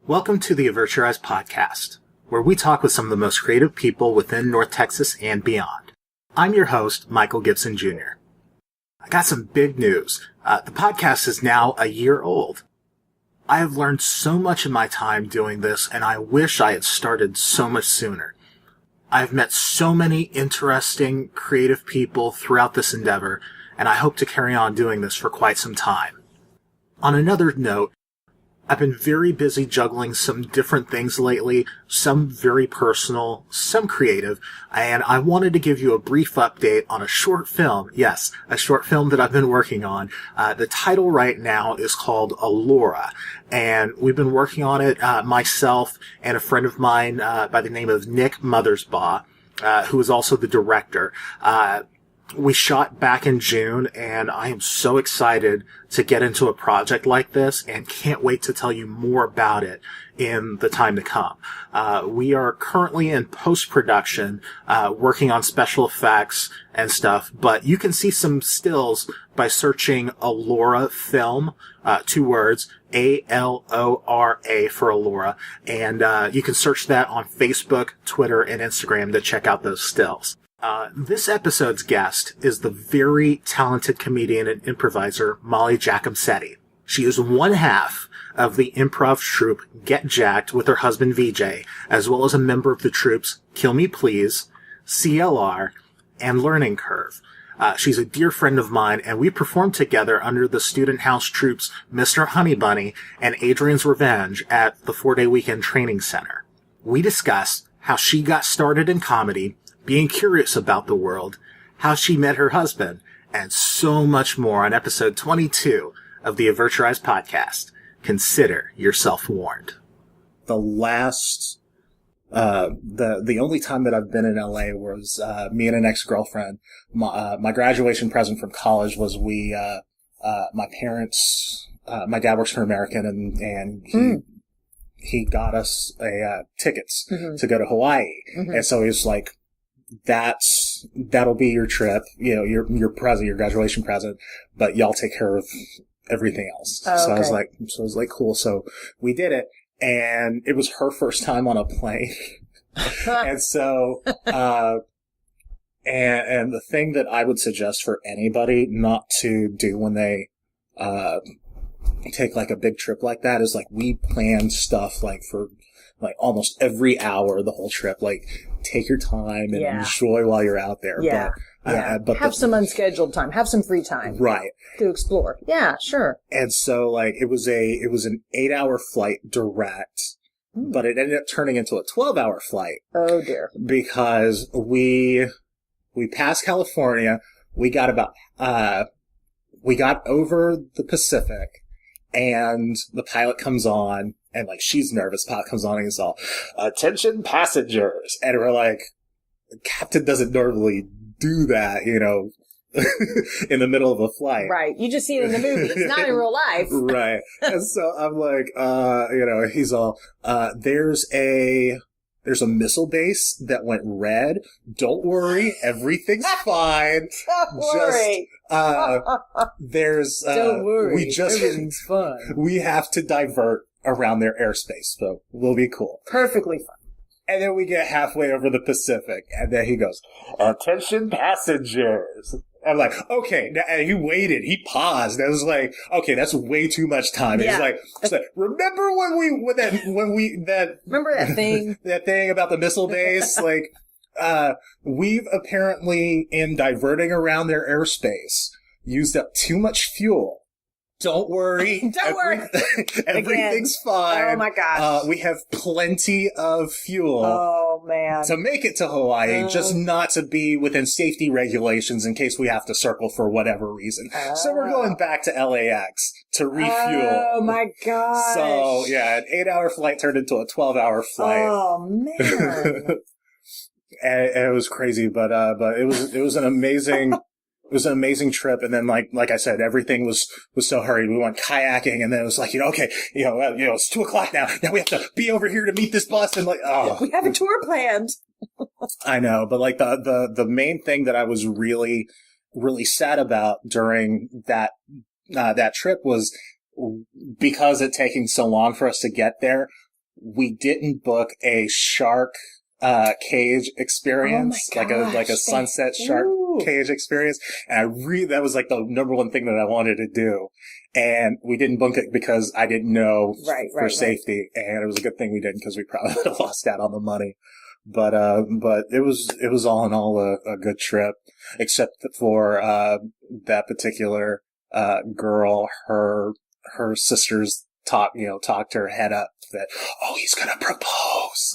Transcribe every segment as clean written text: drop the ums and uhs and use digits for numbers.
Welcome to the Avert Your Eyes Podcast, where we talk with some of the most creative people within North Texas and beyond. I'm your host, Michael Gibson Jr. I got some big news. The podcast is now a year old. I have learned so much in my time doing this, and I wish I had started so much sooner. I've met so many interesting, creative people throughout this endeavor, and I hope to carry on doing this for quite some time. On another note, I've been very busy juggling some different things lately, some very personal, some creative, and I wanted to give you a brief update on a short film. Yes, a short film that I've been working on. The title right now is called Allura, and we've been working on it, myself and a friend of mine by the name of Nick Mothersbaugh, who is also the director. We shot back in June, and I am so excited to get into a project like this and can't wait to tell you more about it in the time to come. We are currently in post-production, working on special effects and stuff, but you can see some stills by searching Allura Film, 2 words, A-L-O-R-A for Allura, and you can search that on Facebook, Twitter, and Instagram to check out those stills. This episode's guest is the very talented comedian and improviser Molly Jakkamsetti. She is one half of the improv troupe Get Jakked with her husband Vee Jay, as well as a member of the troupes Kill Me Please, CLR, and Learning Curve. She's a dear friend of mine, and we performed together under the student house troupes Mr. Honey Bunny and Adrian's Revenge at the 4-day weekend training center. We discuss how she got started in comedy, being curious about the world, how she met her husband, and so much more on episode 22 of the Avert Your Eyes Podcast. Consider yourself warned. The only time that I've been in LA was me and an ex-girlfriend. My graduation present from college was my parents, my dad works for American, and he got us tickets to go to Hawaii. And so he was like, that'll be your trip, your present, your graduation present, but y'all take care of everything else. Oh, okay. So I was like, cool. So we did it, and it was her first time on a plane. And so, and the thing that I would suggest for anybody not to do when they, take like a big trip like that is like, we plan stuff like for like almost every hour the whole trip. Like, take your time and enjoy while you're out there. Yeah. But have some unscheduled time. Have some free time. Right. To explore. Yeah, sure. And so like it was an 8-hour flight direct, but it ended up turning into a 12-hour flight. Oh dear. Because we passed California, we got over the Pacific, and the pilot comes on, and like she's nervous. Pilot comes on and he's all, "Attention passengers," and we're like, the captain doesn't normally do that, in the middle of a flight. Right. You just see it in the movies, not in real life. Right. And so I'm like, he's all, there's a missile base that went red. Don't worry. Everything's fine. Don't worry. Don't worry. Everything's fine. We have to divert around their airspace, so we'll be cool. Perfectly fine. And then we get halfway over the Pacific, and then he goes, "Attention passengers." I'm like, okay. And he waited. He paused. I was like, okay, that's way too much time. And he's like, remember remember that thing? That thing about the missile base? Like, we've apparently, in diverting around their airspace, used up too much fuel. Don't worry. Don't worry. Everything's fine. Oh my gosh. We have plenty of fuel. Oh man. To make it to Hawaii, just not to be within safety regulations in case we have to circle for whatever reason. So we're going back to LAX to refuel. Oh my gosh. So yeah, an 8-hour flight turned into a 12-hour flight. Oh man. and it was crazy, but it was an amazing. It was an amazing trip, and then like I said, everything was so hurried. We went kayaking, and then it was like, okay, it's 2:00 now. Now we have to be over here to meet this bus, and like, oh, we have a tour planned. I know, but like the main thing that I was really, really sad about during that trip was because it taking so long for us to get there. we didn't book a shark cage experience, Oh my gosh, like a sunset shark cage experience. And that was like the number one thing that I wanted to do. And we didn't book it because I didn't know for safety. And it was a good thing we didn't, because we probably would have lost out on the money. But it was all in all a good trip, except for, that particular, girl, her sisters talked her head up that, oh, he's going to propose,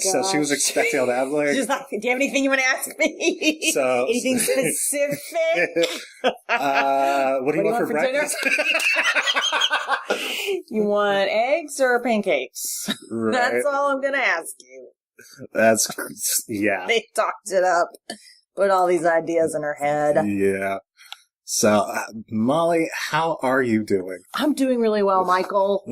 so she was expecting all that. Like, she's like, do you have anything you want to ask me? So, anything specific? What do you want for breakfast? You want eggs or pancakes? Right. That's all I'm going to ask you. Yeah. They talked it up, put all these ideas in her head. Yeah. So, Molly, how are you doing? I'm doing really well, Michael.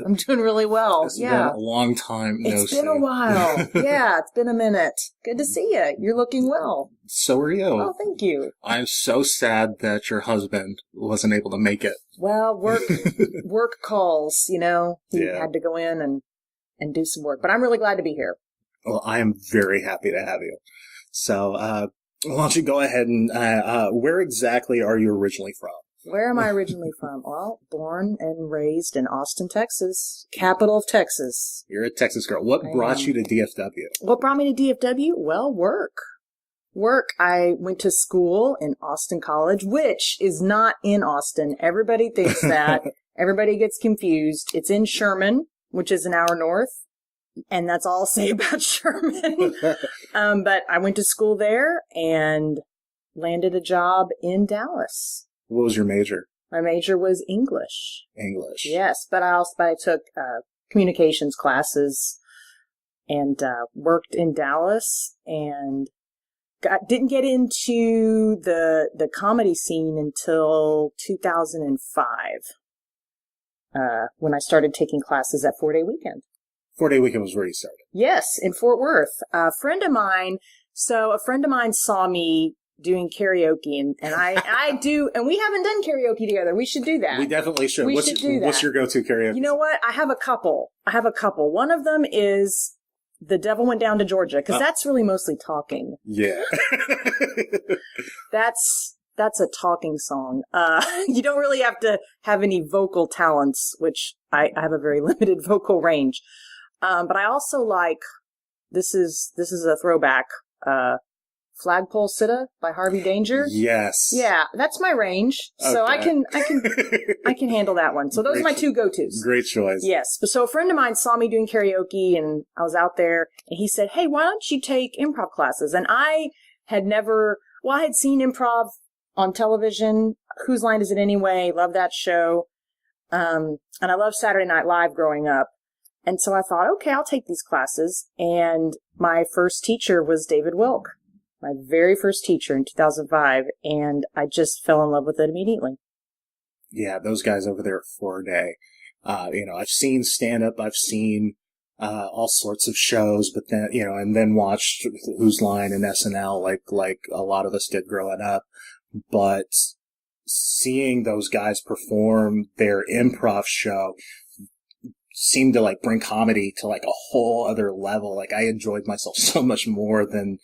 I'm doing really well. It's been a long time no see. It's been a while. Yeah, it's been a minute. Good to see you. You're looking well. So are you. Oh, thank you. I'm so sad that your husband wasn't able to make it. Well, work calls, He had to go in and do some work. But I'm really glad to be here. Well, I am very happy to have you. So, why don't you go ahead and, where exactly are you originally from? Where am I originally from? Well, born and raised in Austin, Texas, capital of Texas. You're a Texas girl. What brought you to DFW? What brought me to DFW? Well, work. I went to school in Austin College, which is not in Austin. Everybody thinks that. Everybody gets confused. It's in Sherman, which is an hour north. And that's all I'll say about Sherman. But I went to school there and landed a job in Dallas. What was your major? My major was English. English. Yes, but I took communications classes and worked in Dallas and didn't get into the comedy scene until 2005 when I started taking classes at 4-Day Weekend. 4-Day Weekend was where you started. Yes, in Fort Worth. A friend of mine saw me doing karaoke, and I do, and we haven't done karaoke together. We should do that. We definitely should. We should do that. What's your go-to karaoke? You know what? I have a couple. One of them is The Devil Went Down to Georgia, because that's really mostly talking. Yeah. That's a talking song. You don't really have to have any vocal talents, which I have a very limited vocal range. But I also like, this is a throwback, Flagpole Sitta by Harvey Danger. Yes. Yeah, that's my range. Okay. So I can handle that one. So those are my two go-tos. Great choice. Yes. So a friend of mine saw me doing karaoke and I was out there and he said, hey, why don't you take improv classes? And I had I had seen improv on television. Whose Line Is It Anyway? Love that show. And I loved Saturday Night Live growing up. And so I thought, okay, I'll take these classes. And my first teacher was David Wilk, my very first teacher in 2005. And I just fell in love with it immediately. Yeah, those guys over there at 4-Day. I've seen stand-up, I've seen all sorts of shows, but then, and then watched Whose Line and SNL like a lot of us did growing up. But seeing those guys perform their improv show seemed to bring comedy to a whole other level. I enjoyed myself so much more than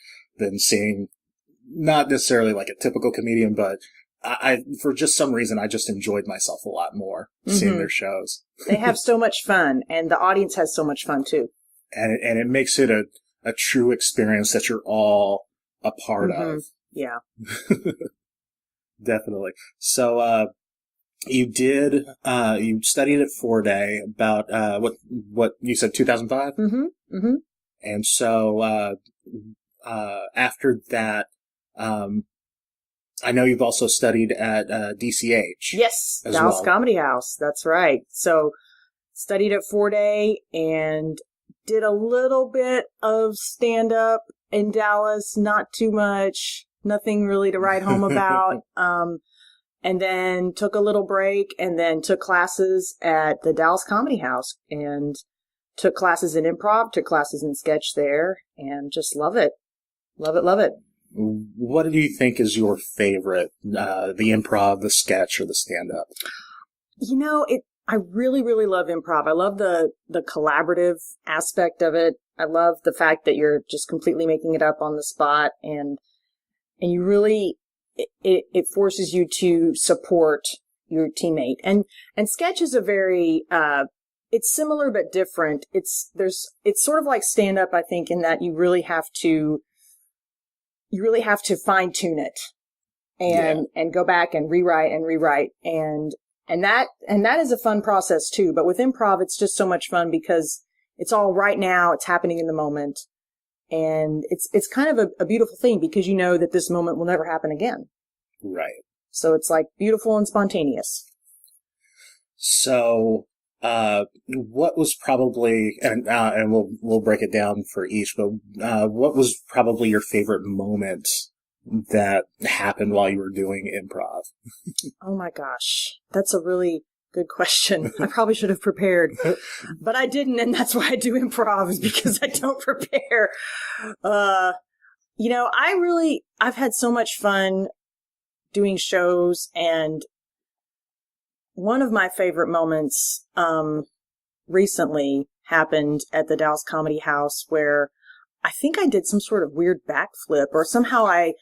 seeing, not necessarily a typical comedian, but I for just some reason I just enjoyed myself a lot more seeing their shows. They have so much fun, and the audience has so much fun too. And it makes it a true experience that you're all a part of. Yeah. Definitely. So you studied at 4-Day about what you said, 2005? Mm-hmm. And so after that, I know you've also studied at DCH. Yes, Dallas Comedy House. That's right. So studied at 4-Day and did a little bit of stand-up in Dallas, not too much. Nothing really to write home about. And then took a little break and then took classes at the Dallas Comedy House and took classes in improv, took classes in sketch there, and just love it. Love it, love it. What do you think is your favorite, the improv, the sketch, or the stand-up? I really, really love improv. I love the collaborative aspect of it. I love the fact that you're just completely making it up on the spot, and you really, it forces you to support your teammate. And sketch is a very, it's similar but different. It's sort of like stand up, I think, in that you really have to fine tune it and go back and rewrite and that is a fun process too. But with improv, it's just so much fun because it's all right now. It's happening in the moment. And it's kind of a beautiful thing because you know that this moment will never happen again. Right. So it's like beautiful and spontaneous. So, what was probably, and we'll break it down for each, but, what was probably your favorite moment that happened while you were doing improv? Oh my gosh. That's a really good question. I probably should have prepared, but I didn't. And that's why I do improv, is because I don't prepare. I've had so much fun doing shows, and one of my favorite moments, recently happened at the Dallas Comedy House, where I think I did some sort of weird backflip, or somehow I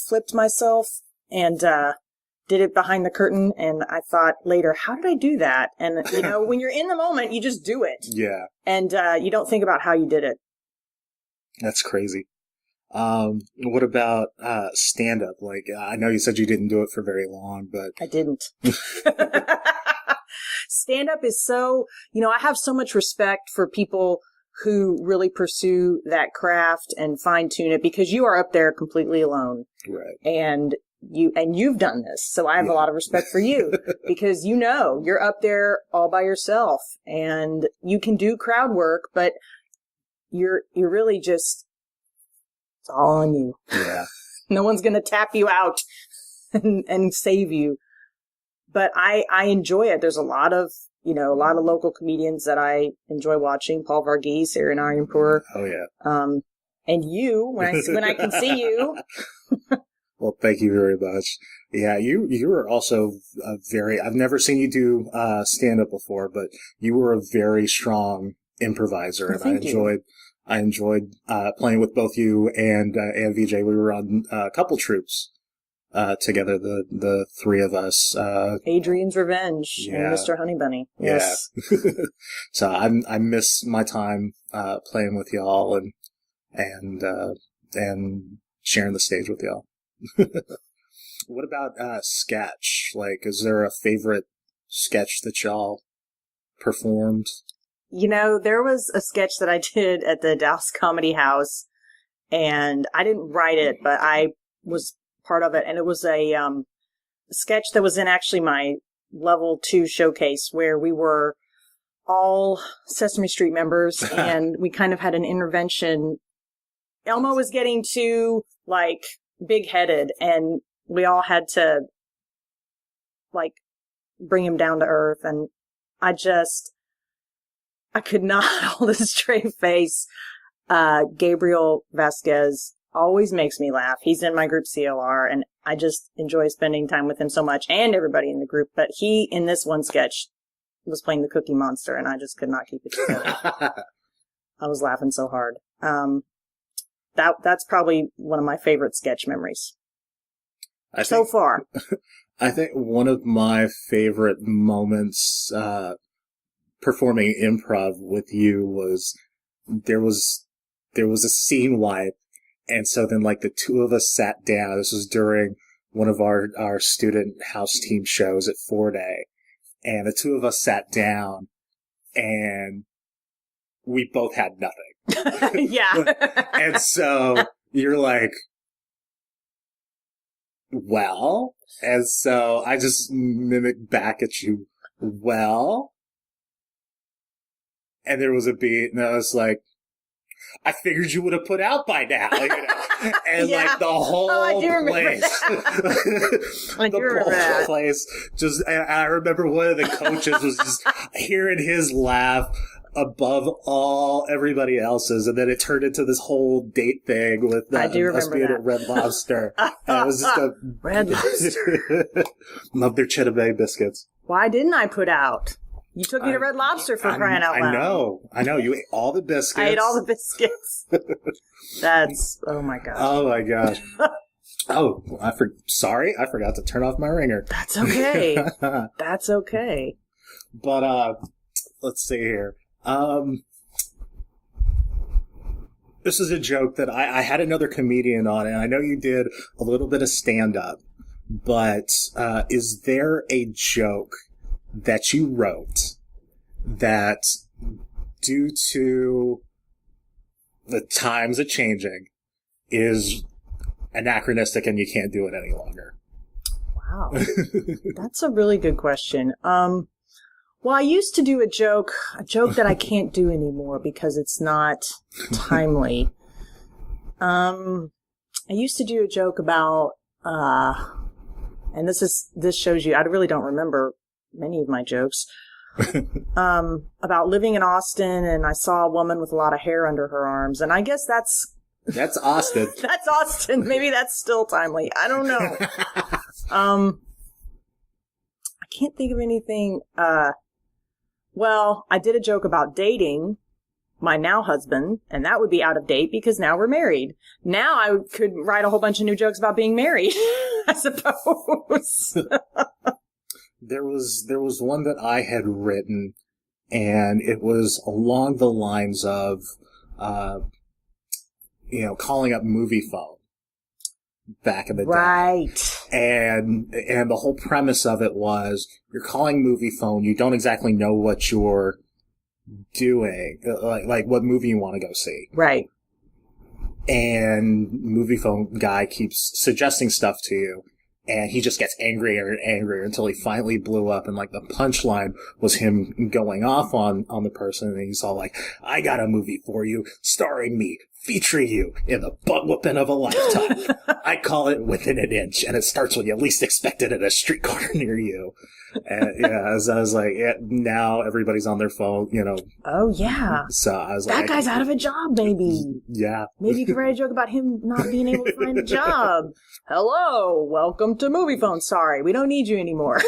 flipped myself and, did it behind the curtain. And I thought later, how did I do that? And, when you're in the moment, you just do it. Yeah. And, you don't think about how you did it. That's crazy. What about, stand up? I know you said you didn't do it for very long, but I didn't. Stand up is so, I have so much respect for people who really pursue that craft and fine tune it, because you are up there completely alone. Right. And you've done this. So I have a lot of respect for you because you're up there all by yourself and you can do crowd work, but you're really just, it's all on you. Yeah. No one's going to tap you out and save you. But I enjoy it. There's a lot of local comedians that I enjoy watching. Paul Varghese, Aaron Aryanpur. Oh yeah. And you, when I can see you. Well, thank you very much. Yeah, you were also I've never seen you do stand up before, but you were a very strong improviser, and I enjoyed playing with both you and Vee Jay. We were on a couple troops together, the three of us. Adrian's Revenge and Mr. Honeybunny. Yes. Yeah. So I miss my time playing with y'all and sharing the stage with y'all. What about sketch? Is there a favorite sketch that y'all performed? There was a sketch that I did at the Dallas Comedy House, and I didn't write it, but I was part of it. And it was a sketch that was in actually my level 2 showcase, where we were all Sesame Street members and we kind of had an intervention. Elmo was getting too big-headed, and we all had to bring him down to earth. And I could not hold a straight face. Gabriel Vasquez always makes me laugh. He's in my group CLR, and I just enjoy spending time with him so much, and everybody in the group. But he, in this one sketch, was playing the Cookie Monster, and I just could not keep it together. I was laughing so hard. That's probably one of my favorite sketch memories so far. I think one of my favorite moments performing improv with you was there was a scene wipe, and so then the two of us sat down. This was during one of our student house team shows at 4-Day, and the two of us sat down, and we both had nothing. Yeah. And so you're like, well, and so I just mimicked back at you, well, and there was a beat, and I was like, I figured you would have put out by now, and the whole place, place just, and I remember one of the coaches was just hearing his laugh above everybody else's, and then it turned into this whole date thing with us being at Red Lobster. And it was just Red Lobster. Love their Cheddar Bay biscuits. Why didn't I put out? You took me to Red Lobster for crying out loud. I know. You ate all the biscuits. I ate all the biscuits. Oh my gosh. Oh my gosh. Oh, sorry, I forgot to turn off my ringer. That's okay. That's okay. But, let's see here. This is a joke that I had another comedian on, and I know you did a little bit of stand-up, but is there a joke that you wrote that, due to the times a changing, is anachronistic and you can't do it any longer? Wow. That's a really good question. Well, I used to do a joke that I can't do anymore because it's not timely. I used to do a joke about, and this shows you, I really don't remember many of my jokes, about living in Austin, and I saw a woman with a lot of hair under her arms, and I guess that's Austin. That's Austin. Maybe that's still timely. I don't know. I can't think of anything. Well, I did a joke about dating my now husband, and that would be out of date because now we're married. Now I could write a whole bunch of new jokes about being married, I suppose. There was one that I had written, and it was along the lines of, calling up movie phone back in the day. Right. And the whole premise of it was, you're calling movie phone, you don't exactly know what you're doing, like what movie you want to go see. Right. And movie phone guy keeps suggesting stuff to you, and he just gets angrier and angrier until he finally blew up, and like the punchline was him going off on the person, and he's all like, I got a movie for you, starring me, featuring you in the butt whooping of a lifetime. I call it Within an Inch, and it starts when you least expect it at a street corner near you. And as I was like, now everybody's on their phone, Oh, yeah. So I was that guy's out of a job, maybe. Yeah. Maybe you could write a joke about him not being able to find a job. Hello, welcome to Movie Phone. Sorry, we don't need you anymore.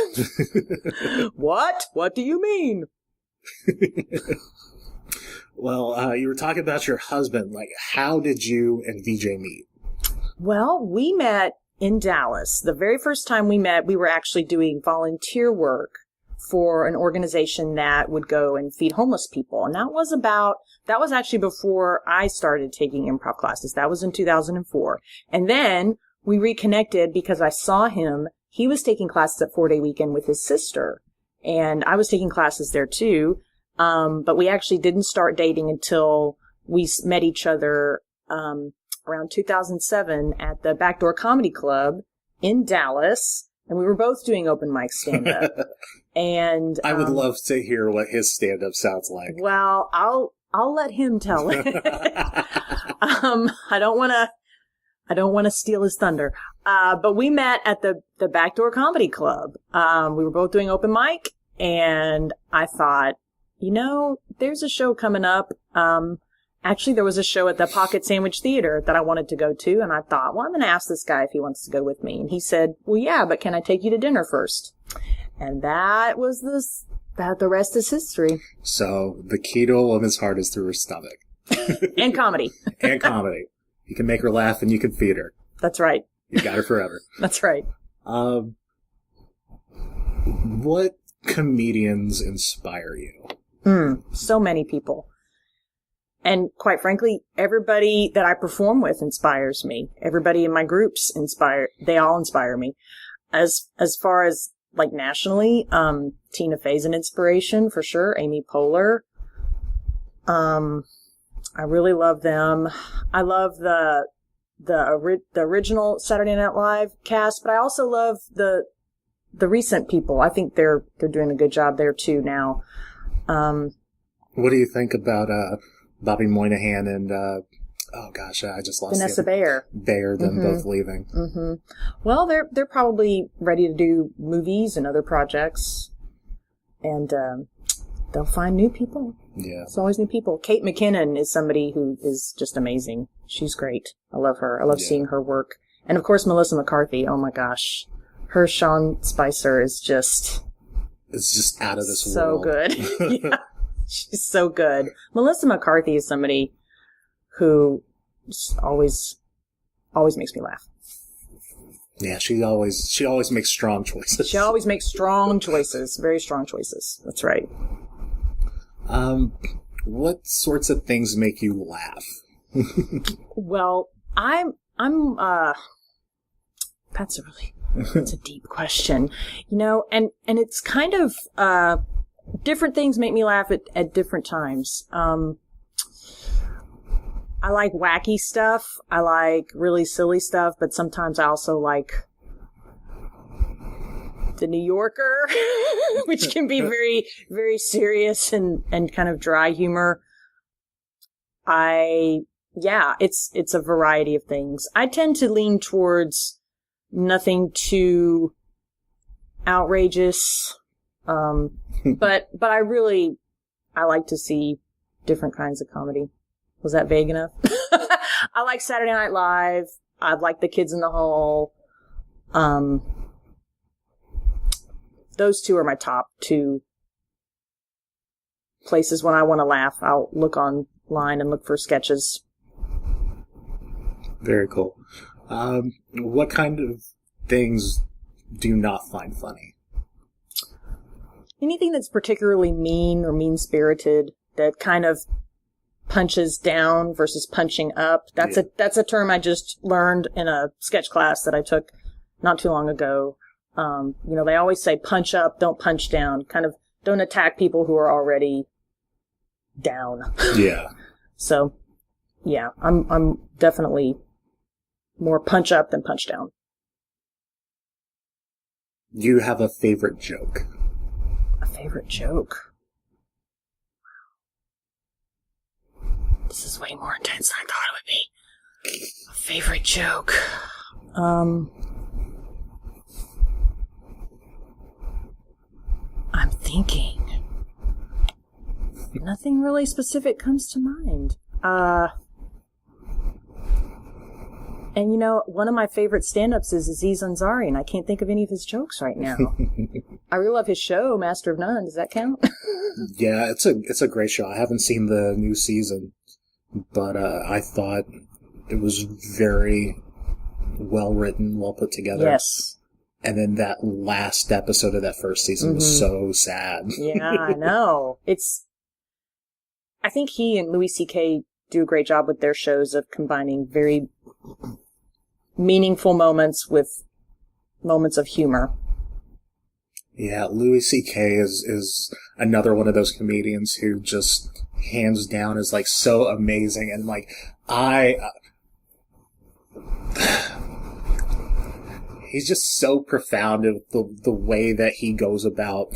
What? What do you mean? Well, you were talking about your husband. Like, how did you and Vee Jay meet? Well, we met in Dallas. The very first time we met, we were actually doing volunteer work for an organization that would go and feed homeless people. And that was actually before I started taking improv classes. That was in 2004. And then we reconnected because I saw him. He was taking classes at 4-Day Weekend with his sister. And I was taking classes there too. But we actually didn't start dating until we met each other, around 2007 at the Backdoor Comedy Club in Dallas. And we were both doing open mic stand-up. And I would love to hear what his stand-up sounds like. Well, I'll let him tell it. I don't want to steal his thunder. But we met at the Backdoor Comedy Club. We were both doing open mic, and I thought, there's a show coming up. Actually, there was a show at the Pocket Sandwich Theater that I wanted to go to, and I thought, well, I'm going to ask this guy if he wants to go with me. And he said, well, yeah, but can I take you to dinner first? And that was the rest is history. So the key to a woman's heart is through her stomach. And comedy. And comedy. You can make her laugh and you can feed her. That's right. You got her forever. That's right. What comedians inspire you? So many people. And quite frankly, everybody that I perform with inspires me. Everybody in my groups they all inspire me. As far as like nationally, Tina Fey's an inspiration for sure. Amy Poehler. I really love them. I love the original Saturday Night Live cast, but I also love the recent people. I think they're doing a good job there too now. What do you think about Bobby Moynihan and I just lost Vanessa Bayer, them both leaving. Mm-hmm. Well, they're probably ready to do movies and other projects, and they'll find new people. Yeah, it's always new people. Kate McKinnon is somebody who is just amazing. She's great. I love her. I love seeing her work, and of course Melissa McCarthy. Oh my gosh, her Sean Spicer is just is just out of this so world. good. Yeah, she's so good. Melissa McCarthy is somebody who just always makes me laugh. Yeah, she always makes strong choices. She always makes strong choices, very strong choices. That's right. What sorts of things make you laugh? Well, that's a deep question, and it's kind of, different things make me laugh at different times. I like wacky stuff. I like really silly stuff, but sometimes I also like The New Yorker, which can be very, very serious and kind of dry humor. It's a variety of things. I tend to lean towards nothing too outrageous. But I like to see different kinds of comedy. Was that vague enough? I like Saturday Night Live. I like The Kids in the Hall. Those two are my top two places when I want to laugh. I'll look online and look for sketches. Very cool. What kind of things do you not find funny? Anything that's particularly mean or mean-spirited that kind of punches down versus punching up. That's a term I just learned in a sketch class that I took not too long ago. They always say punch up, don't punch down. Kind of don't attack people who are already down. Yeah. So, yeah, I'm definitely more punch up than punch down. Do you have a favorite joke? A favorite joke? This is way more intense than I thought it would be. A favorite joke. I'm thinking. Nothing really specific comes to mind. And one of my favorite stand-ups is Aziz Ansari, and I can't think of any of his jokes right now. I really love his show, Master of None. Does that count? Yeah, it's a great show. I haven't seen the new season, but I thought it was very well written, well put together. Yes. And then that last episode of that first season was so sad. Yeah, I know. I think he and Louis C.K. do a great job with their shows of combining very meaningful moments with moments of humor. Yeah, Louis C.K. is another one of those comedians who just hands down is like so amazing, and like he's just so profound of the way that he goes about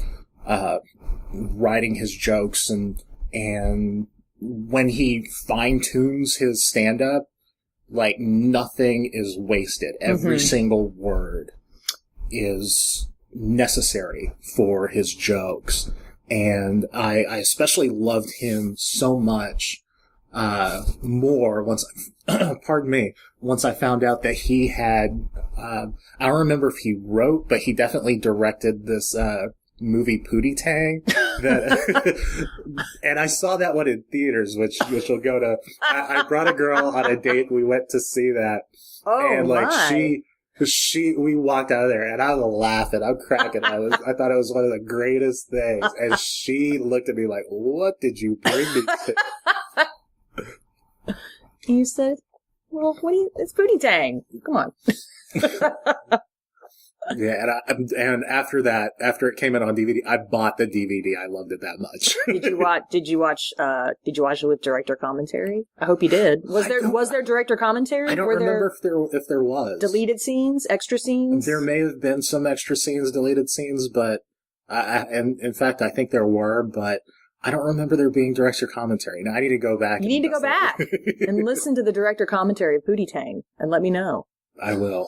writing his jokes, and when he fine-tunes his stand-up, like nothing is wasted. Every single word is necessary for his jokes. And I especially loved him so much more once once I found out that he had I don't remember if he wrote, but he definitely directed this movie Pootie Tang that and I saw that one in theaters, which will go to I brought a girl on a date, we went to see that. And like we walked out of there and I was laughing, I'm cracking. I thought it was one of the greatest things, and she looked at me like, what did you bring me to? And you said, well, it's Pootie Tang. Come on. Yeah, and after it came out on DVD, I bought the DVD. I loved it that much. Did you watch it with director commentary? I hope you did. Was there director commentary? I don't remember if there was deleted scenes, extra scenes. There may have been some extra scenes, deleted scenes, but and in fact, I think there were, but I don't remember there being director commentary. Now I need to go back. You need to go back and listen to the director commentary of Pootie Tang and let me know. I will.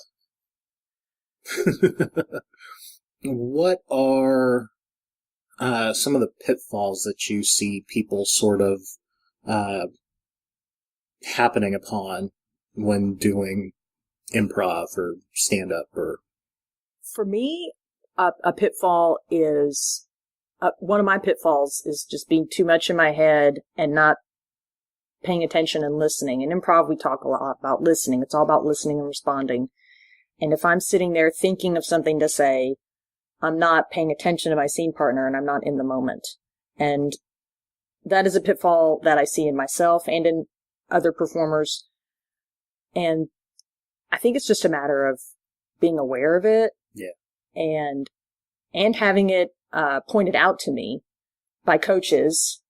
What are some of the pitfalls that you see people sort of happening upon when doing improv or stand-up? Or for me, a pitfall is one of my pitfalls is just being too much in my head and not paying attention and listening. In improv, we talk a lot about listening. It's all about listening and responding. And if I'm sitting there thinking of something to say, I'm not paying attention to my scene partner and I'm not in the moment. And that is a pitfall that I see in myself and in other performers. And I think it's just a matter of being aware of it. Yeah. And having it pointed out to me by coaches,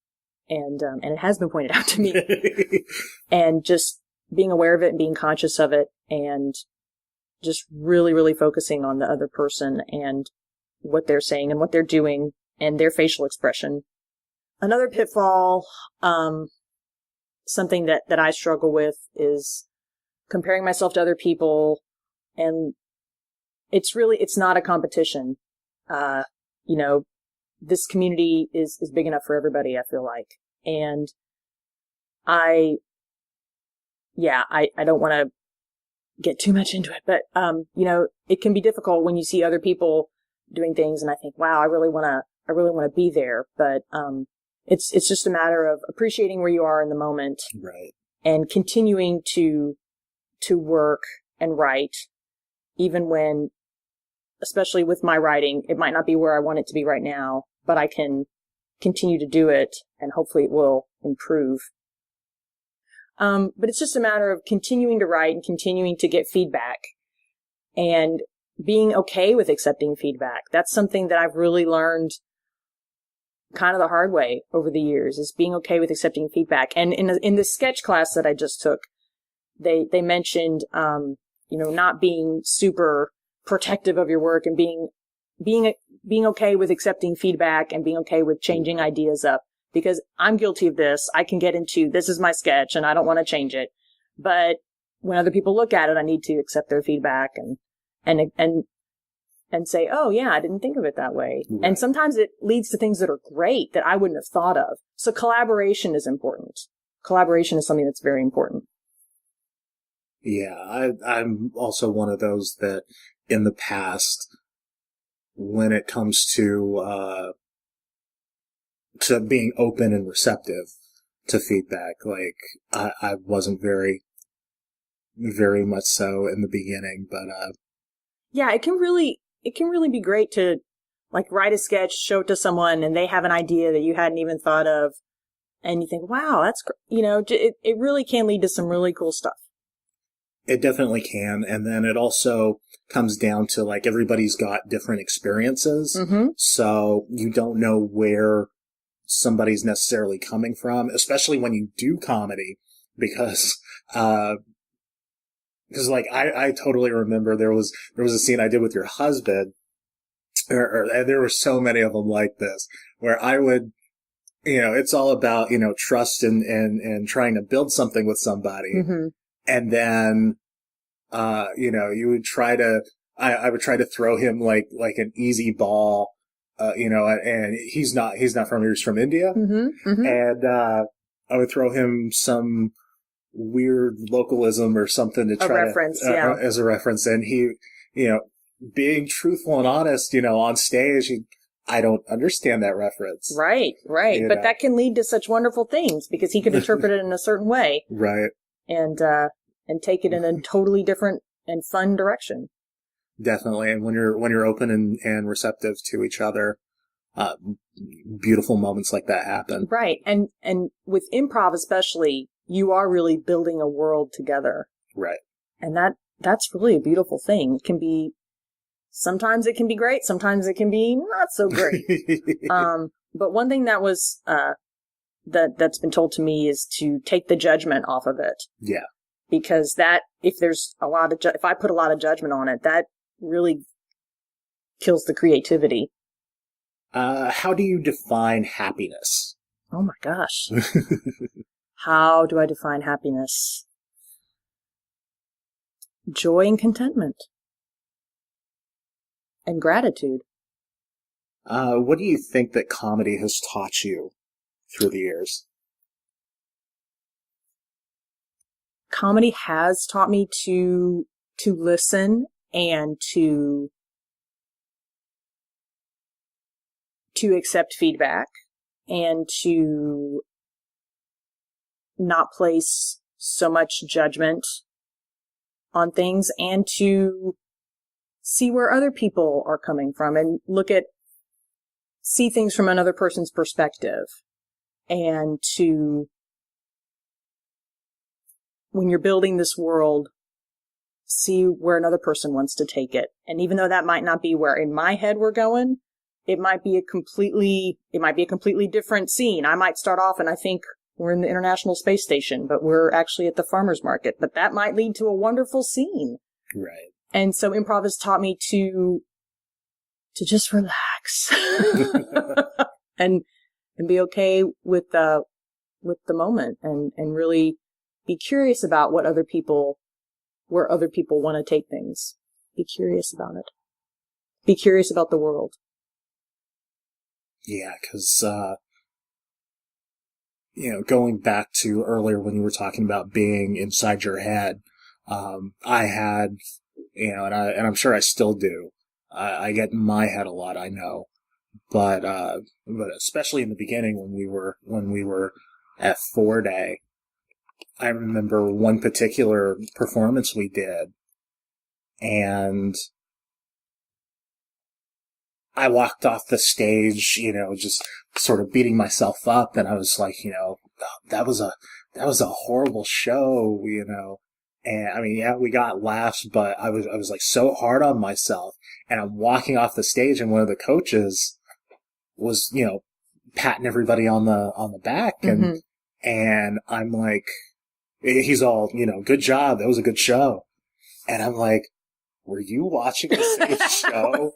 and it has been pointed out to me, and just being aware of it and being conscious of it, and just really, really focusing on the other person and what they're saying and what they're doing and their facial expression. Another pitfall, something that I struggle with, is comparing myself to other people, and it's not a competition. This community is big enough for everybody, I feel like. And I don't want to get too much into it, but, it can be difficult when you see other people doing things and I think, wow, I really want to be there. But, it's just a matter of appreciating where you are in the moment. Right. And continuing to work and write, even when, especially with my writing, it might not be where I want it to be right now, but I can continue to do it and hopefully it will improve. But it's just a matter of continuing to write and continuing to get feedback and being okay with accepting feedback. That's something that I've really learned kind of the hard way over the years, is being okay with accepting feedback. And in the sketch class that I just took, they mentioned, not being super protective of your work and being okay with accepting feedback and being okay with changing ideas up, because I'm guilty of this. I can get into, this is my sketch and I don't want to change it. But when other people look at it, I need to accept their feedback and say, oh yeah, I didn't think of it that way. Right. And sometimes it leads to things that are great that I wouldn't have thought of. So collaboration is important. Collaboration is something that's very important. Yeah, I'm also one of those that in the past, when it comes to being open and receptive to feedback, like I wasn't very much so in the beginning, but yeah, it can really be great to like write a sketch, show it to someone, and they have an idea that you hadn't even thought of, and you think, wow, that's it really can lead to some really cool stuff. It definitely can. And then it also comes down to like everybody's got different experiences. Mm-hmm. So you don't know where somebody's necessarily coming from, especially when you do comedy, because like I totally remember there was a scene I did with your husband, or there were so many of them like this, where I would, it's all about, trust and trying to build something with somebody. Mm-hmm. And then, you would try to, I would try to throw him like an easy ball, and he's not from here, he's from India. Mm-hmm. Mm-hmm. And, I would throw him some weird localism or something to try as a reference. And he, being truthful and honest, on stage, I don't understand that reference. Right. But that can lead to such wonderful things because he could interpret it in a certain way. Right. And take it in a totally different and fun direction. Definitely. And when you're open and receptive to each other, beautiful moments like that happen. Right. And with improv especially, you are really building a world together. Right. And that's really a beautiful thing. Sometimes it can be great. Sometimes it can be not so great. But one thing that was, that's been told to me is to take the judgment off of it. Yeah. Because if I put a lot of judgment on it, that really kills the creativity. How do you define happiness? Oh my gosh. How do I define happiness? Joy and contentment. And gratitude. What do you think that comedy has taught you through the years? Comedy has taught me to listen and to to accept feedback and to not place so much judgment on things, and to see where other people are coming from and see things from another person's perspective. And to, when you're building this world, see where another person wants to take it. And even though that might not be where in my head we're going, it might be a completely different scene. I might start off and I think we're in the International Space Station, but we're actually at the farmer's market. But that might lead to a wonderful scene. Right. And so improv has taught me to just relax and be okay with the moment, and really be curious about where other people want to take things. Be curious about it. Be curious about the world. Yeah, because, going back to earlier when you were talking about being inside your head, I had, and I'm sure I still do. I get in my head a lot, I know. But especially in the beginning when we were at 4-Day, I remember one particular performance we did, and I walked off the stage, just sort of beating myself up, and I was like, that was a horrible show, And I mean, yeah, we got laughs, but I was like so hard on myself, and I'm walking off the stage, and one of the coaches was, patting everybody on the back, and I'm like, he's all, good job, that was a good show, and I'm like, were you watching the same show?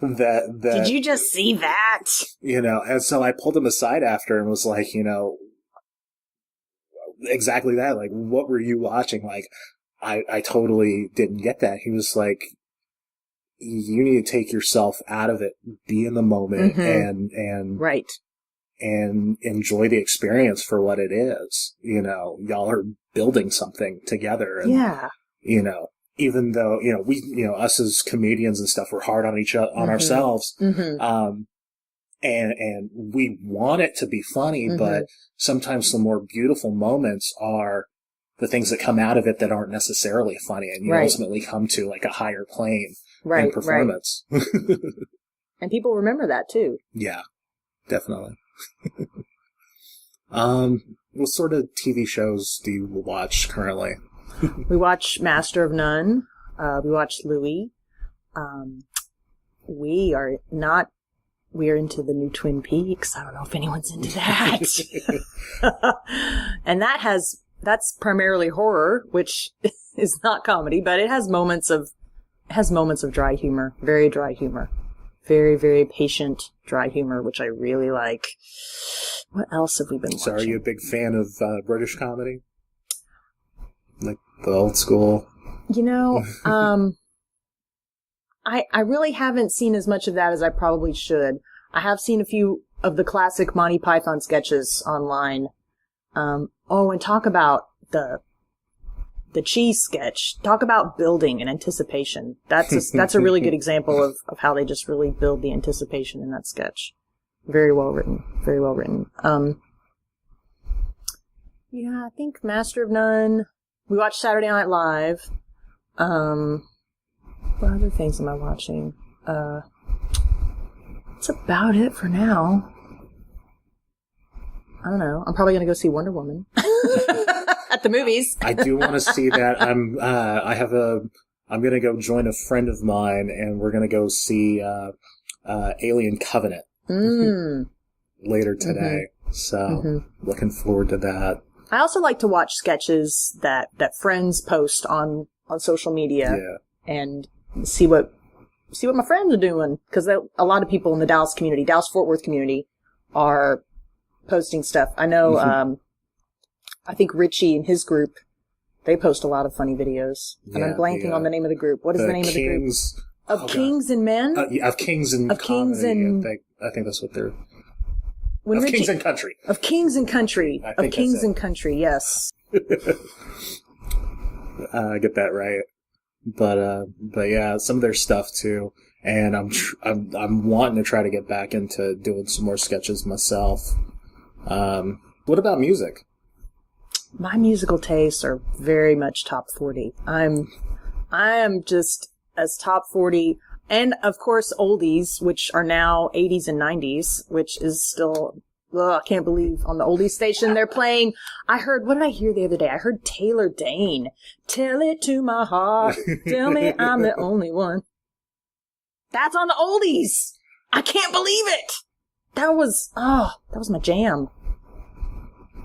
that Did you just see that? And so I pulled him aside after and was like, exactly that. Like, what were you watching? Like, I totally didn't get that. He was like, you need to take yourself out of it, be in the moment, and right, and enjoy the experience for what it is. Y'all are building something together, and even though we us as comedians and stuff, we're hard on ourselves, and we want it to be funny, but sometimes the more beautiful moments are the things that come out of it that aren't necessarily funny, and you ultimately come to like a higher plane in performance. Right. And people remember that too. Yeah, definitely. What sort of TV shows do you watch currently? We watch Master of None. We watch Louie. We are into the new Twin Peaks. I don't know if anyone's into that. And that's primarily horror, which is not comedy, but it has moments of dry humor, very dry humor, very, very patient dry humor, which I really like. What else have we been watching? So are you a big fan of British comedy? Like the old school? I really haven't seen as much of that as I probably should. I have seen a few of the classic Monty Python sketches online. And talk about the cheese sketch. Talk about building and anticipation. That's a really good example of how they just really build the anticipation in that sketch. Very well written. Very well written. Yeah, I think Master of None. We watched Saturday Night Live. What other things am I watching? That's about it for now. I don't know. I'm probably going to go see Wonder Woman at the movies. I do want to see that. I'm going to go join a friend of mine, and we're going to go see Alien Covenant later today. So looking forward to that. I also like to watch sketches that friends post on social media and see what my friends are doing, because a lot of people in the Dallas-Fort Worth community are posting stuff. I know, I think Richie and his group, they post a lot of funny videos. And I'm blanking on the name of the group. What is the name of the group? Of Kings and Men? Of Kings and I think that's what they're... Kings and Country. Of Kings and Country. Of Kings and Country, yes. I get that right. But yeah, some of their stuff too. and I'm wanting to try to get back into doing some more sketches myself. What about music? My musical tastes are very much top 40. I am just as top 40, and of course oldies, which are now 80s and 90s, which is still, I can't believe on the oldies station they're playing. What did I hear the other day? I heard Taylor Dane. Tell it to my heart. Tell me I'm the only one. That's on the oldies. I can't believe it. That was my jam.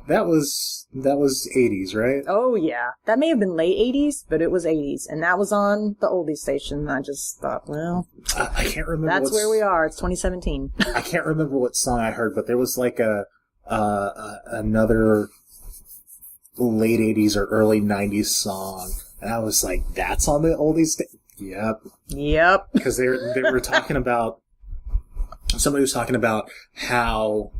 That was 80s, right? Oh, yeah. That may have been late 80s, but it was 80s. And that was on the oldies station. And I just thought, well, I can't remember. That's where we are. It's 2017. I can't remember what song I heard, but there was like another late 80s or early 90s song. And I was like, that's on the oldies? Yep. Because they were talking about, somebody was talking about how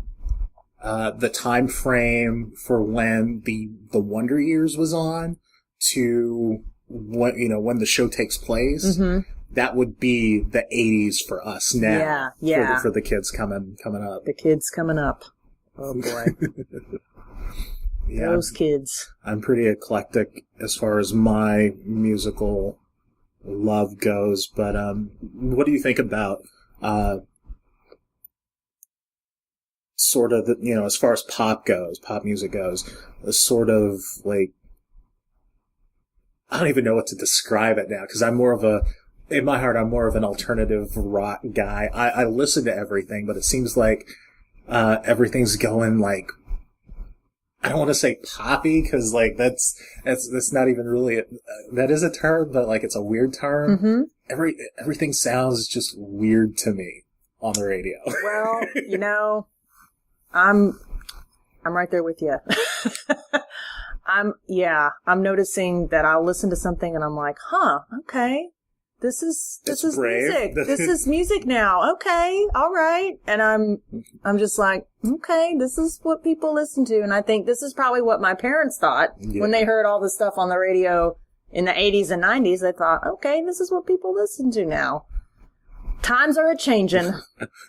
the time frame for when the Wonder Years was on to when the show takes place, that would be the 80s for us now. Yeah. For the kids coming up. The kids coming up. Oh boy. Yeah, those kids. I'm pretty eclectic as far as my musical love goes, but what do you think about sort of as far as pop music goes, a sort of like, I don't even know what to describe it now, because in my heart, I'm more of an alternative rock guy. I listen to everything, but it seems like everything's going like, I don't want to say poppy, because like that's not even really that is a term, but like it's a weird term. Everything sounds just weird to me on the radio. Well, I'm right there with you. I'm noticing that I'll listen to something and I'm like, okay, this is music. This is music now. Okay, all right. And I'm just like, okay, this is what people listen to. And I think this is probably what my parents thought when they heard all this stuff on the radio in the 80s and 90s. They thought, okay, this is what people listen to now. Times are a-changing.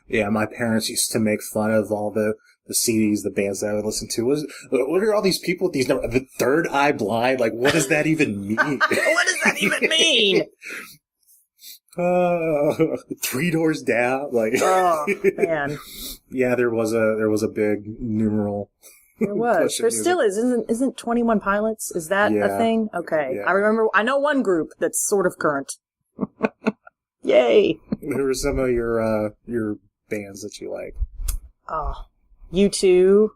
Yeah, my parents used to make fun of all the CDs, the bands that I would listen to. What are all these people with these numbers? The Third Eye Blind? Like, what does that even mean? What does that even mean? 3 Doors Down? Like, oh, man. Yeah, there was a big numeral. There was. There still is. Isn't 21 Pilots? Is that a thing? Okay. Yeah. I know one group that's sort of current. Yay. Who are some of your bands that you like? Oh, U2.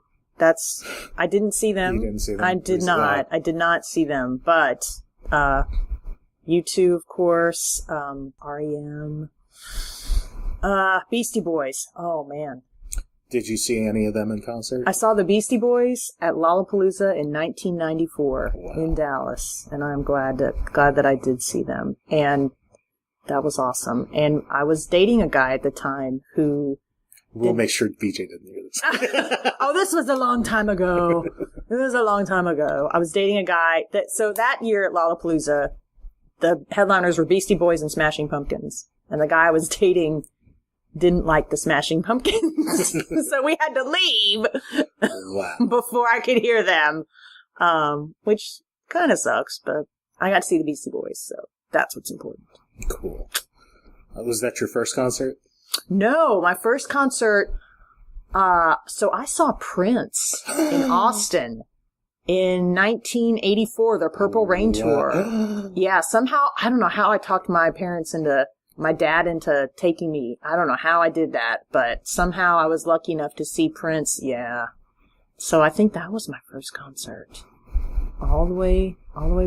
I didn't see them. You didn't see them? I did not. I did not see them. But U2, of course. REM. Beastie Boys. Oh, man. Did you see any of them in concert? I saw the Beastie Boys at Lollapalooza in 1994 in Dallas, and I'm glad that I did see them. And that was awesome. And I was dating a guy at the time who... We'll make sure Vee Jay didn't hear this. Oh, this was a long time ago. I was dating a guy that year at Lollapalooza, the headliners were Beastie Boys and Smashing Pumpkins. And the guy I was dating didn't like the Smashing Pumpkins. So we had to leave before I could hear them. Which kind of sucks, but I got to see the Beastie Boys, so that's what's important. Cool. Was that your first concert? No, my first concert, so I saw Prince in Austin in 1984, the Purple Rain Tour. Yeah, somehow, I don't know how I talked my dad into taking me. I don't know how I did that, but somehow I was lucky enough to see Prince. Yeah. So I think that was my first concert. All the way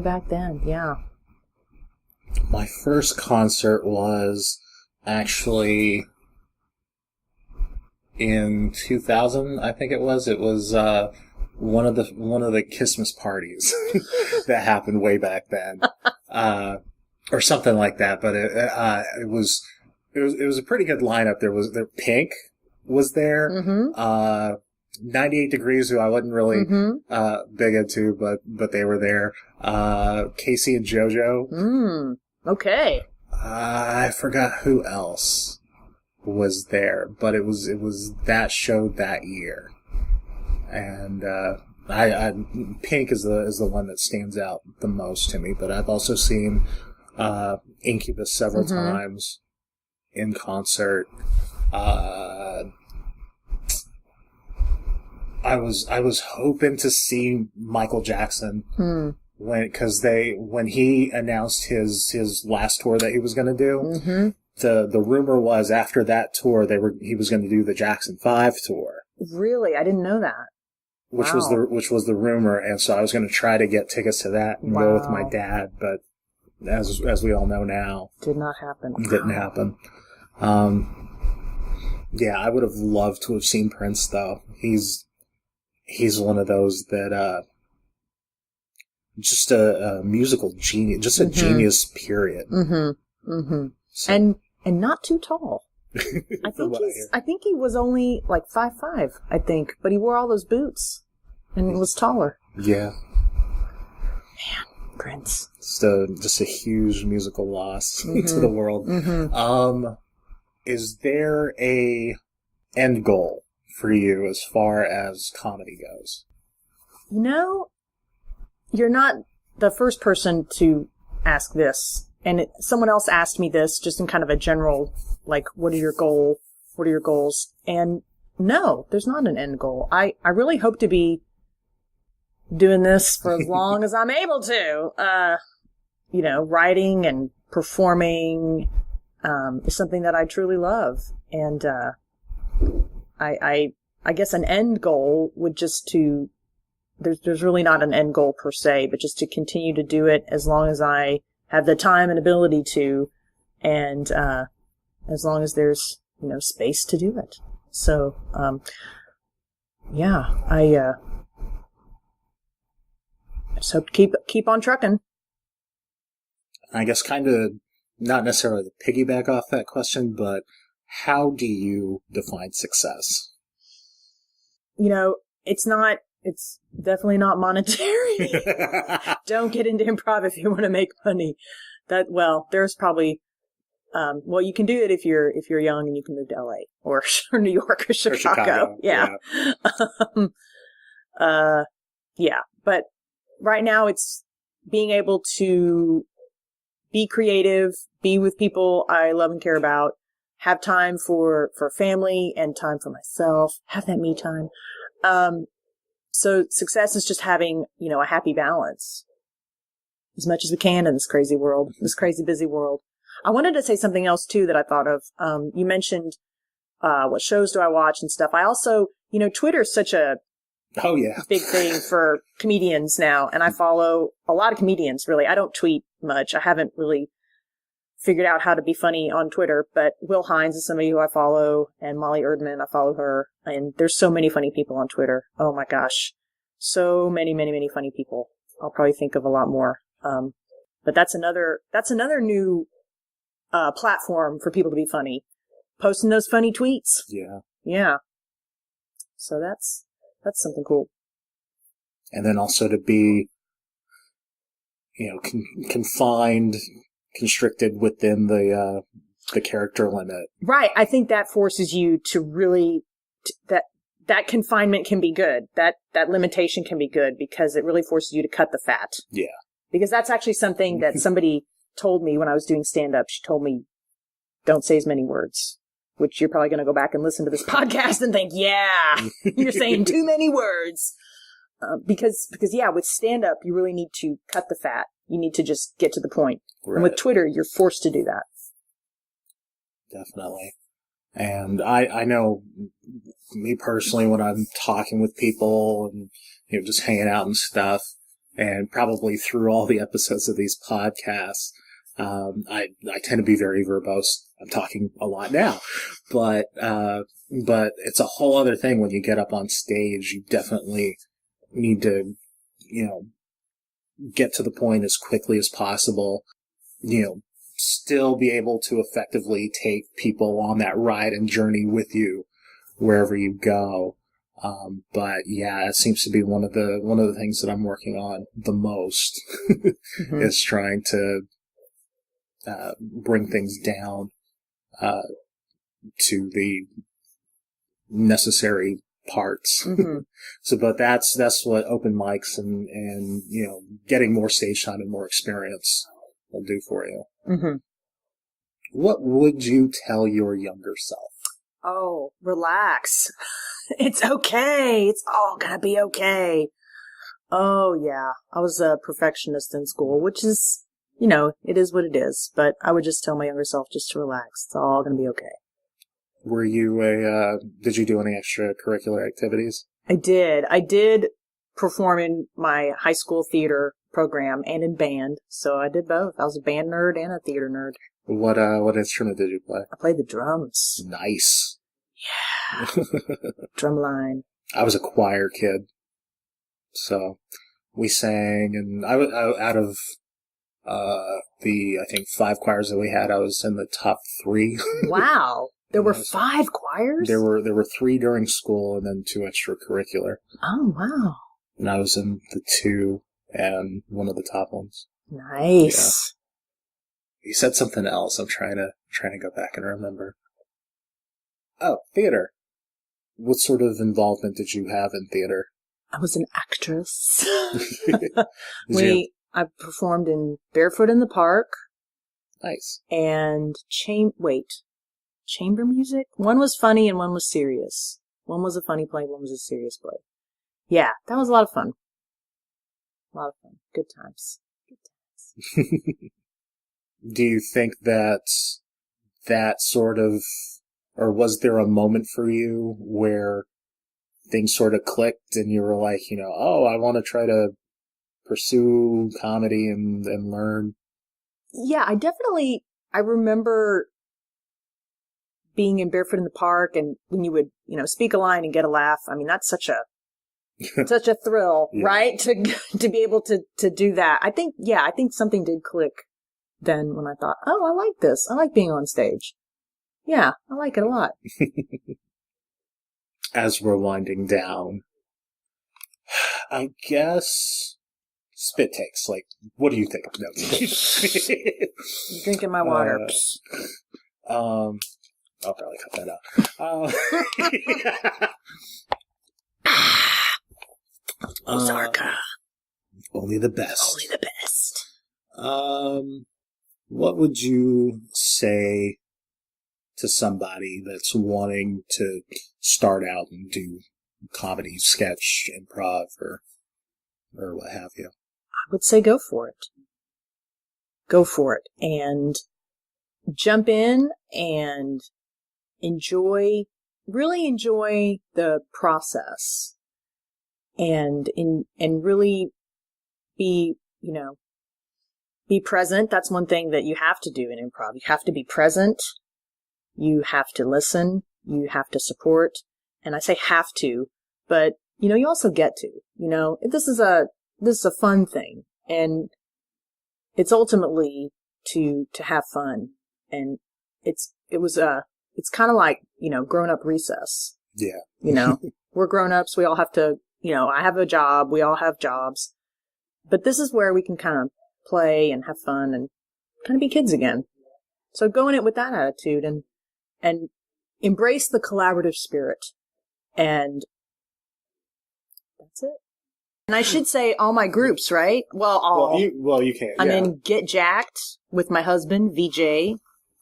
back then. Yeah. My first concert was actually in 2000, I think it was. It was one of the Christmas parties that happened way back then, or something like that. But it was a pretty good lineup. There was Pink was there. 98 Degrees, who I wasn't really big into, but they were there. Casey and JoJo. Okay. I forgot who else was there, but it was that show that year, and I Pink is the one that stands out the most to me. But I've also seen Incubus several times in concert. I was hoping to see Michael Jackson when he announced his last tour that he was going to do. The rumor was after that tour he was going to do the Jackson 5 tour. Really, I didn't know that. Which was the rumor, and so I was going to try to get tickets to that and go with my dad, but as we all know now, did not happen. Didn't happen. Yeah, I would have loved to have seen Prince though. He's one of those that just a musical genius, just a genius. Period. So. And not too tall. I think he was only like 5'5", I think, but he wore all those boots and was taller. Yeah. Man, Prince. Just a huge musical loss to the world. Is there a end goal for you as far as comedy goes? You know, you're not the first person to ask this. And someone else asked me this just in kind of a general, like, what are your goals? And no, there's not an end goal. I really hope to be doing this for as long as I'm able to. Writing and performing is something that I truly love. And I guess an end goal would just to, there's really not an end goal per se, but just to continue to do it as long as I have the time and ability to, and as long as there's space to do it. So I just hope to keep on trucking. I guess kind of not necessarily to piggyback off that question, but how do you define success? It's definitely not monetary. Don't get into improv if you want to make money. There's probably, you can do it if you're young and you can move to LA or New York or Chicago. Yeah. But right now it's being able to be creative, be with people I love and care about, have time for family and time for myself, have that me time. So success is just having, a happy balance as much as we can in this crazy world, this crazy busy world. I wanted to say something else too that I thought of. You mentioned, what shows do I watch and stuff. I also, Twitter is such a big thing for comedians now. And I follow a lot of comedians, really. I don't tweet much. I haven't really figured out how to be funny on Twitter, but Will Hines is somebody who I follow, and Molly Erdman, I follow her, and there's so many funny people on Twitter. Oh my gosh. So many, many, many funny people. I'll probably think of a lot more. But that's another new, platform for people to be funny. Posting those funny tweets. Yeah. Yeah. So that's something cool. And then also to be, confined, constricted within the character limit. Right. I think that forces you to really, that confinement can be good. That limitation can be good because it really forces you to cut the fat. Yeah. Because that's actually something that somebody told me when I was doing stand-up. She told me, don't say as many words, which you're probably going to go back and listen to this podcast and think, yeah, you're saying too many words. Because with stand-up, you really need to cut the fat. You need to just get to the point. Right. And with Twitter, you're forced to do that. Definitely. And I know me personally, when I'm talking with people and, just hanging out and stuff, and probably through all the episodes of these podcasts, I tend to be very verbose. I'm talking a lot now, but it's a whole other thing when you get up on stage. You definitely need to, get to the point as quickly as possible, still be able to effectively take people on that ride and journey with you wherever you go. But yeah, it seems to be one of the things that I'm working on the most is trying to bring things down to the necessary parts. Mm-hmm. So, but that's what open mics and getting more stage time and more experience will do for you. Mm-hmm. What would you tell your younger self? Oh, relax. It's okay. It's all gonna be okay. Oh, yeah. I was a perfectionist in school, which is, it is what it is. But I would just tell my younger self just to relax. It's all gonna be okay. Were you did you do any extracurricular activities? I did. I did perform in my high school theater program and in band. So I did both. I was a band nerd and a theater nerd. What instrument did you play? I played the drums. Nice. Yeah. Drumline. I was a choir kid. So we sang, and I was out of I think 5 choirs that we had, I was in the top 3. Wow. There were 5 choirs? There were 3 during school and then 2 extracurricular. Oh, wow. And I was in the 2 and one of the top ones. Nice. Yeah. You said something else. I'm trying to go back and remember. Oh, theater. What sort of involvement did you have in theater? I was an actress. I I performed in Barefoot in the Park. Nice. And chamber music? One was funny and one was serious. One was a funny play, one was a serious play. Yeah, that was a lot of fun. A lot of fun. Good times. Do you think that sort of, or was there a moment for you where things sort of clicked and you were like, oh, I want to try to pursue comedy and learn? Yeah, I remember being in Barefoot in the Park, and when you would, speak a line and get a laugh. I mean, that's such a thrill, yeah. Right? To be able to do that. I think something did click then when I thought, oh, I like this. I like being on stage. Yeah, I like it a lot. As we're winding down, I guess spit takes. Like, what do you think? No. I'm drinking my water. I'll probably cut that out. Ozarka. Only the best. Only the best. What would you say to somebody that's wanting to start out and do comedy, sketch, improv, or what have you? I would say go for it. Go for it. And jump in and really enjoy the process. And really be present. That's one thing that you have to do in improv. You have to be present. You have to listen. You have to support. And I say have to, but, you also get to, this is a fun thing, and it's ultimately to have fun. And it's kind of like, grown up recess. Yeah. We're grown ups. We all have to, I have a job. We all have jobs, but this is where we can kind of play and have fun and kind of be kids again. So go in it with that attitude and embrace the collaborative spirit. And that's it. And I should say all my groups, right? Well, you can. I'm in Get Jakked with my husband, Vee Jay.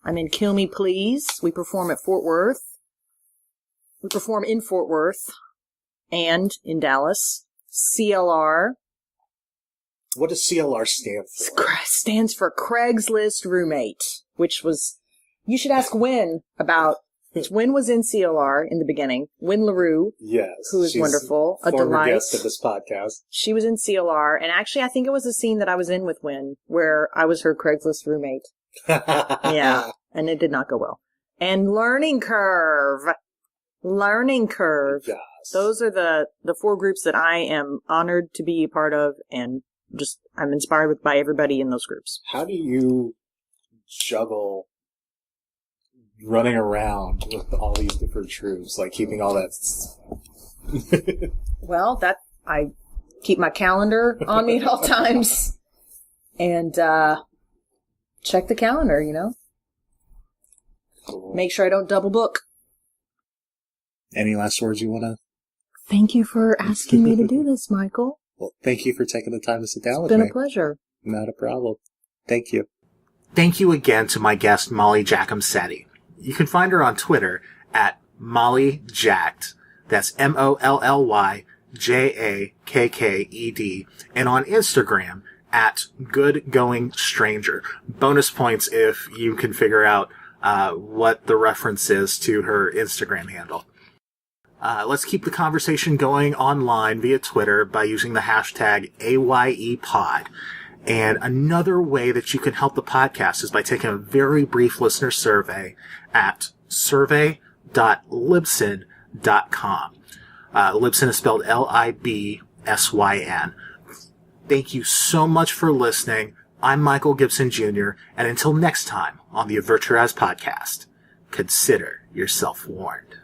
I'm in Kill Me Please. We perform at Fort Worth. We perform in Fort Worth and in Dallas. CLR. What does CLR stand for? Stands for Craigslist Roommate, which was, you should ask Wynn about. Wynn was in CLR in the beginning. Wynn LaRue. Yes. Who is wonderful. A former delight. Guest of this podcast. She was in CLR. And actually, I think it was a scene that I was in with Wynn where I was her Craigslist roommate. Yeah. And it did not go well. And Learning Curve. Yes. Those are the 4 groups that I am honored to be a part of, and just I'm inspired by everybody in those groups. How do you juggle running around with all these different troops, like keeping all that? Well, I keep my calendar on me at all times, and check the calendar, Cool. Make sure I don't double book. Any last words you want to? Thank you for asking me to do this, Michael. Well, thank you for taking the time to sit down with It's me. been a pleasure. Not a problem. Thank you. Thank you again to my guest, Molly Jakkamsetti. You can find her on Twitter at Molly Jakked. That's MollyJakked. And on Instagram at Good Going Stranger. Bonus points if you can figure out what the reference is to her Instagram handle. Let's keep the conversation going online via Twitter by using the hashtag AYEPod. And another way that you can help the podcast is by taking a very brief listener survey at survey.libsyn.com. Libsyn is spelled Libsyn. Thank you so much for listening. I'm Michael Gibson Jr., and until next time on the Avert Your Eyes Podcast, consider yourself warned.